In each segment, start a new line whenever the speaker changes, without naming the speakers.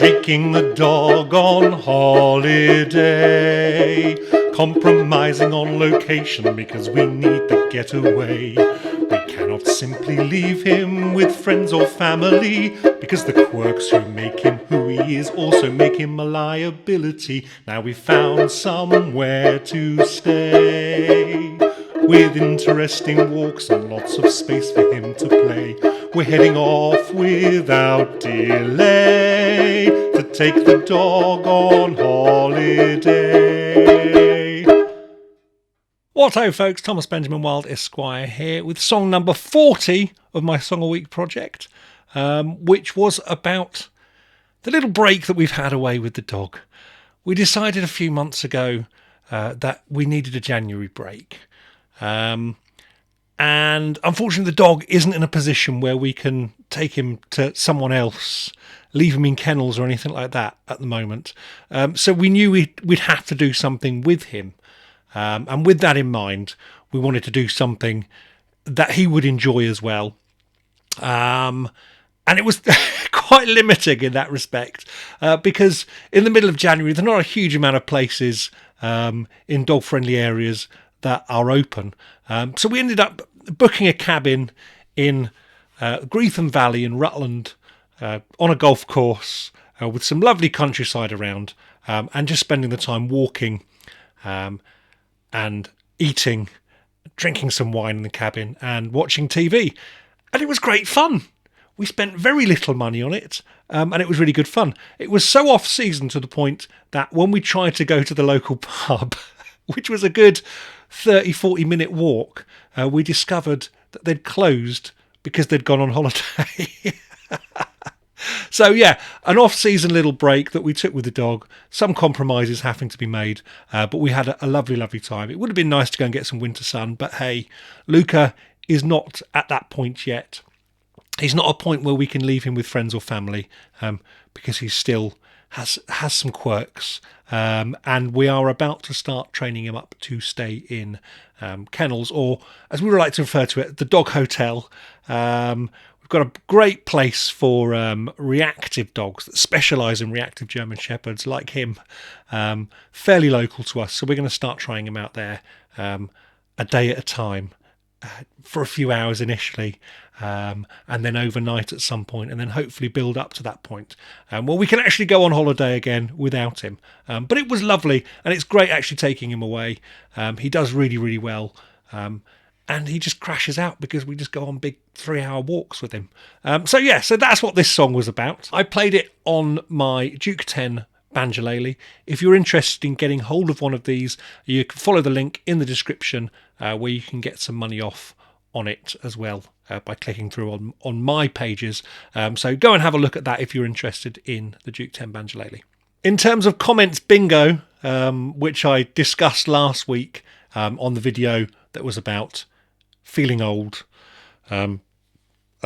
taking the dog on holiday, compromising on location because we need the getaway. We cannot simply leave him with friends or family because the quirks who make him who he is also make him a liability. Now we've found somewhere to stay, with interesting walks and lots of space for him to play. We're heading off without delay to take the dog on holiday. What ho, folks, Thomas Benjamin Wild Esquire here with song number 40 of my Song a Week project, which was about the little break that we've had away with the dog. We decided a few months ago that we needed a January break. And unfortunately, the dog isn't in a position where we can take him to someone else, leave him in kennels or anything like that at the moment. So we knew we'd have to do something with him. And with that in mind, we wanted to do something that he would enjoy as well. And it was quite limiting in that respect, because in the middle of January, there's not a huge amount of places in dog-friendly areas that are open. So we ended up booking a cabin in Greetham Valley in Rutland on a golf course with some lovely countryside around, and just spending the time walking and eating, drinking some wine in the cabin and watching TV. And it was great fun. We spent very little money on it, and it was really good fun. It was so off-season to the point that when we tried to go to the local pub, which was a good 30-40 minute walk, we discovered that they'd closed because they'd gone on holiday. So yeah, an off-season little break that we took with the dog, some compromises having to be made, but we had a lovely, lovely time. It would have been nice to go and get some winter sun, but hey, Luca is not at that point yet. He's not a point where we can leave him with friends or family, because he still has some quirks, and we are about to start training him up to stay in kennels, or as we would like to refer to it, the dog hotel. We've got a great place for reactive dogs that specialise in reactive German Shepherds like him, fairly local to us, so we're going to start trying him out there a day at a time, for a few hours initially, and then overnight at some point, and then hopefully build up to that point where we can actually go on holiday again without him. But it was lovely, and it's great actually taking him away. He does really, really well, and he just crashes out because we just go on big 3-hour walks with him. So that's what this song was about. I played it on my Duke 10 banjolele. If you're interested in getting hold of one of these, you can follow the link in the description where you can get some money off on it as well by clicking through on my pages. So go and have a look at that if you're interested in the Duke 10 banjolele. In terms of comments bingo, which I discussed last week on the video that was about feeling old, a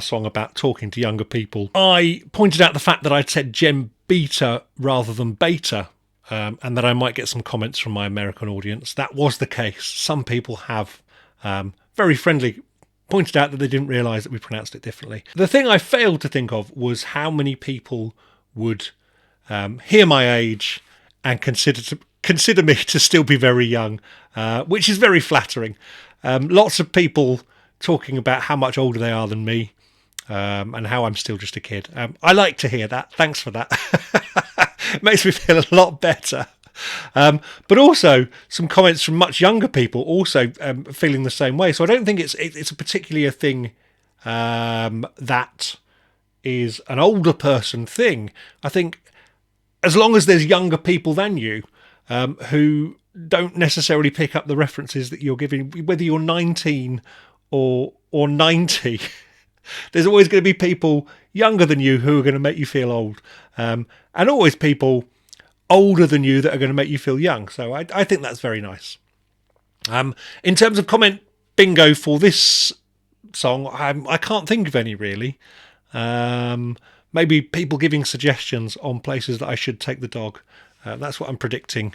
song about talking to younger people, I pointed out the fact that I'd said Gen Beta rather than Beta, and that I might get some comments from my American audience. That was the case. Some people have very friendly pointed out that they didn't realise that we pronounced it differently. The thing I failed to think of was how many people would hear my age and consider me to still be very young, which is very flattering. Lots of people talking about how much older they are than me, and how I'm still just a kid. I like to hear that. Thanks for that. It makes me feel a lot better. But also some comments from much younger people also feeling the same way. So I don't think it's a particularly a thing that is an older person thing. I think as long as there's younger people than you who don't necessarily pick up the references that you're giving, whether you're 19 or 90, there's always going to be people younger than you who are going to make you feel old, and always people older than you that are going to make you feel young. So I think that's very nice. In terms of comment bingo for this song, I can't think of any really. Maybe people giving suggestions on places that I should take the dog. That's what I'm predicting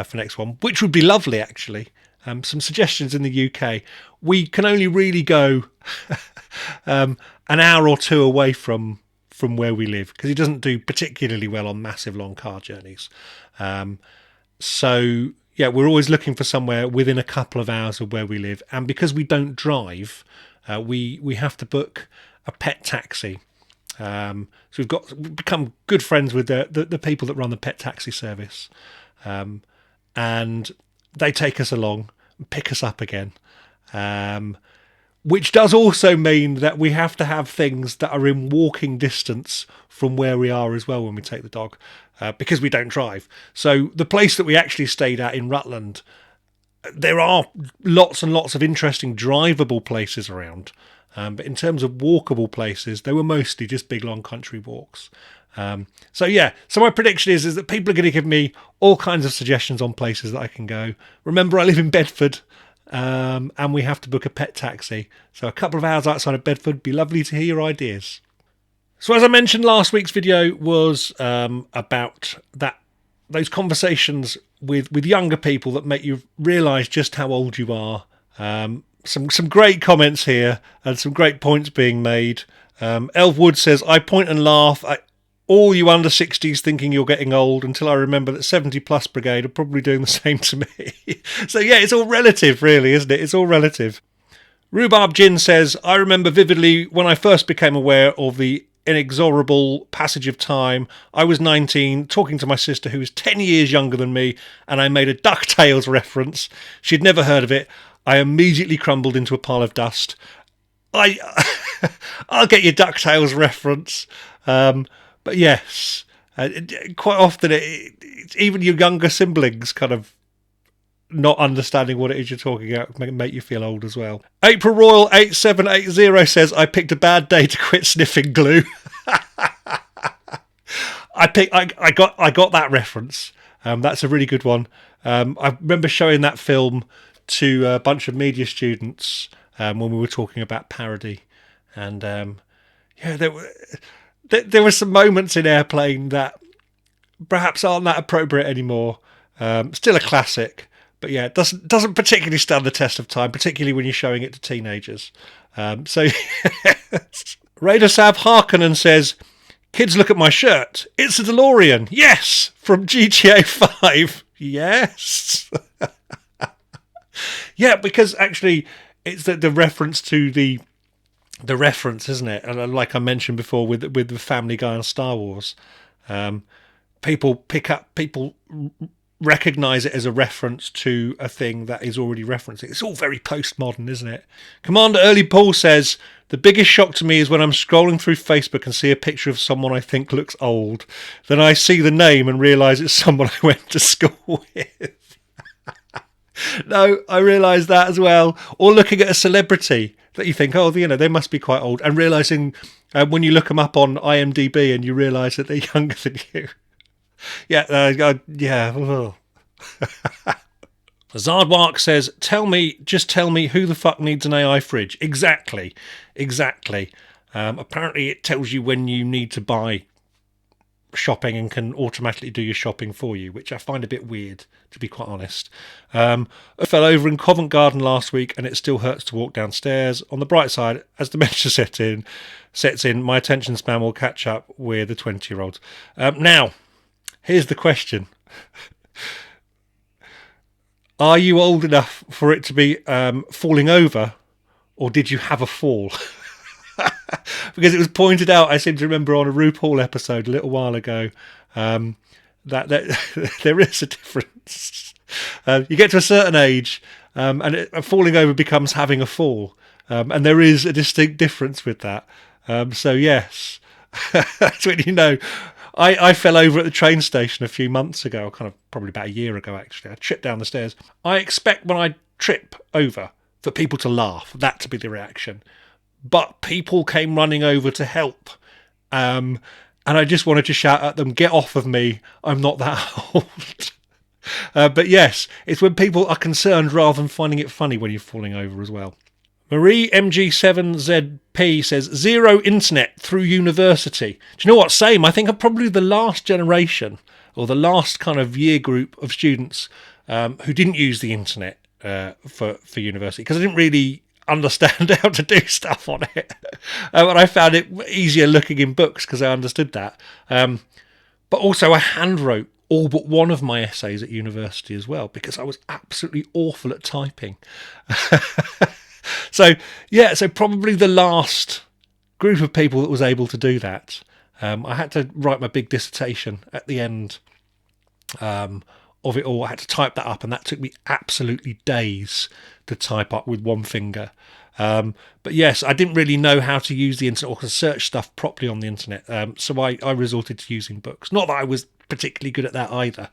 for next one, which would be lovely actually. Some suggestions in the UK. We can only really go an hour or two away from from where we live, because he doesn't do particularly well on massive long car journeys. So yeah, we're always looking for somewhere within a couple of hours of where we live. And because we don't drive, we have to book a pet taxi. So we've become good friends with the people that run the pet taxi service. And they take us along and pick us up again. Which does also mean that we have to have things that are in walking distance from where we are as well when we take the dog, because we don't drive. So the place that we actually stayed at in Rutland, there are lots and lots of interesting drivable places around. But in terms of walkable places, they were mostly just big long country walks. So my prediction is that people are going to give me all kinds of suggestions on places that I can go. Remember, I live in Bedford. And we have to book a pet taxi. So a couple of hours outside of Bedford. Be lovely to hear your ideas. So as I mentioned, last week's video was about those conversations with younger people that make you realise just how old you are. Some great comments here and some great points being made. Elfwood says, I point and laugh at all you under 60s thinking you're getting old until I remember that 70 plus brigade are probably doing the same to me. So yeah, it's all relative really, isn't it? It's all relative. Rhubarb Gin says, I remember vividly when I first became aware of the inexorable passage of time. I was 19, talking to my sister who was 10 years younger than me, and I made a DuckTales reference. She'd never heard of it. I immediately crumbled into a pile of dust. I'll get your DuckTales reference. But yes, quite often it's even your younger siblings kind of not understanding what it is you're talking about make you feel old as well. April Royal 8780 says, I picked a bad day to quit sniffing glue. I got that reference. That's a really good one. I remember showing that film to a bunch of media students when we were talking about parody, and there were some moments in Airplane that perhaps aren't that appropriate anymore. Still a classic, but yeah, it doesn't particularly stand the test of time, particularly when you're showing it to teenagers. So Raider Sav Harkonnen says, kids, look at my shirt. It's a DeLorean. Yes, from GTA 5. Yes. Yeah, because actually it's the reference to the reference, isn't it? And like I mentioned before with the Family Guy on Star Wars, people recognise it as a reference to a thing that is already referencing. It's all very postmodern, isn't it? Commander Early Paul says, the biggest shock to me is when I'm scrolling through Facebook and see a picture of someone I think looks old. Then I see the name and realise it's someone I went to school with. No, I realise that as well. Or looking at a celebrity that you think, they must be quite old, and realising when you look them up on IMDb and you realise that they're younger than you. Yeah. Zardwark says, just tell me who the fuck needs an AI fridge. Exactly. Apparently it tells you when you need to buy shopping and can automatically do your shopping for you, which I find a bit weird, to be quite honest. I fell over in Covent Garden last week and it still hurts to walk downstairs. On the bright side, as dementia sets in, my attention span will catch up with the 20-year-olds. Now, here's the question. Are you old enough for it to be falling over, or did you have a fall? Because it was pointed out, I seem to remember on a RuPaul episode a little while ago, that there is a difference. You get to a certain age, and falling over becomes having a fall, and there is a distinct difference with that. So yes, that's when you know. I fell over at the train station a few months ago, probably about a year ago actually. I tripped down the stairs. I expect when I trip over for people to laugh, that to be the reaction. But people came running over to help. And I just wanted to shout at them, get off of me, I'm not that old. But yes, it's when people are concerned rather than finding it funny when you're falling over as well. Marie MG7ZP says, 0 internet through university. Do you know what? Same. I think I'm probably the last generation, or the last kind of year group of students who didn't use the internet for university, because I didn't really understand how to do stuff on it. And I found it easier looking in books because I understood that. But also I hand wrote all but one of my essays at university as well because I was absolutely awful at typing. So probably the last group of people that was able to do that. I had to write my big dissertation at the end of it all. I had to type that up, and that took me absolutely days to type up with one finger. But yes, I didn't really know how to use the internet or to search stuff properly on the internet, so I resorted to using books. Not that I was particularly good at that either,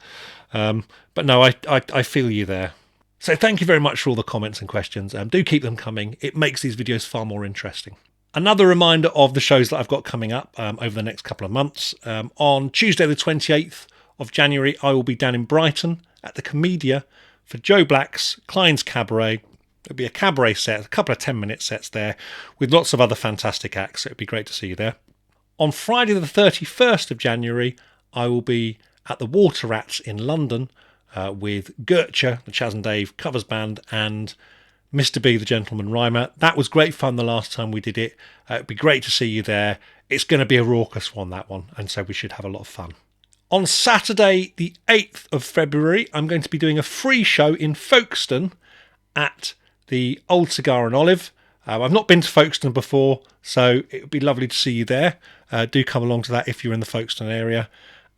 but no, I feel you there. So thank you very much for all the comments and questions. Do keep them coming. It makes these videos far more interesting. Another reminder of the shows that I've got coming up over the next couple of months. On Tuesday the 28th of January, I will be down in Brighton at the Comedia for Joe Black's Klein's Cabaret. It'll be a cabaret set, a couple of 10-minute sets there with lots of other fantastic acts. It'd be great to see you there. On Friday the 31st of January, I will be at the Water Rats in London with Gertcha, the Chaz and Dave covers band, and Mr. B, the Gentleman Rhymer. That was great fun the last time we did it. It'd be great to see you there. It's going to be a raucous one, that one, and so we should have a lot of fun. On Saturday, the 8th of February, I'm going to be doing a free show in Folkestone at the Old Cigar and Olive. I've not been to Folkestone before, so it would be lovely to see you there. Do come along to that if you're in the Folkestone area.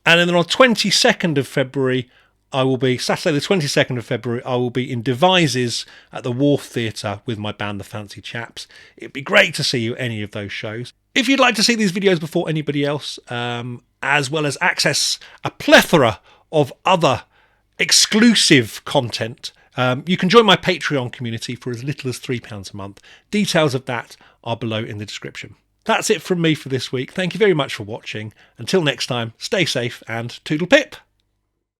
And then on 22nd of February, Saturday the 22nd of February, I will be in Devizes at the Wharf Theatre with my band, The Fancy Chaps. It'd be great to see you at any of those shows. If you'd like to see these videos before anybody else, as well as access a plethora of other exclusive content, you can join my Patreon community for as little as £3 a month. Details of that are below in the description. That's it from me for this week. Thank you very much for watching. Until next time, stay safe and toodle pip.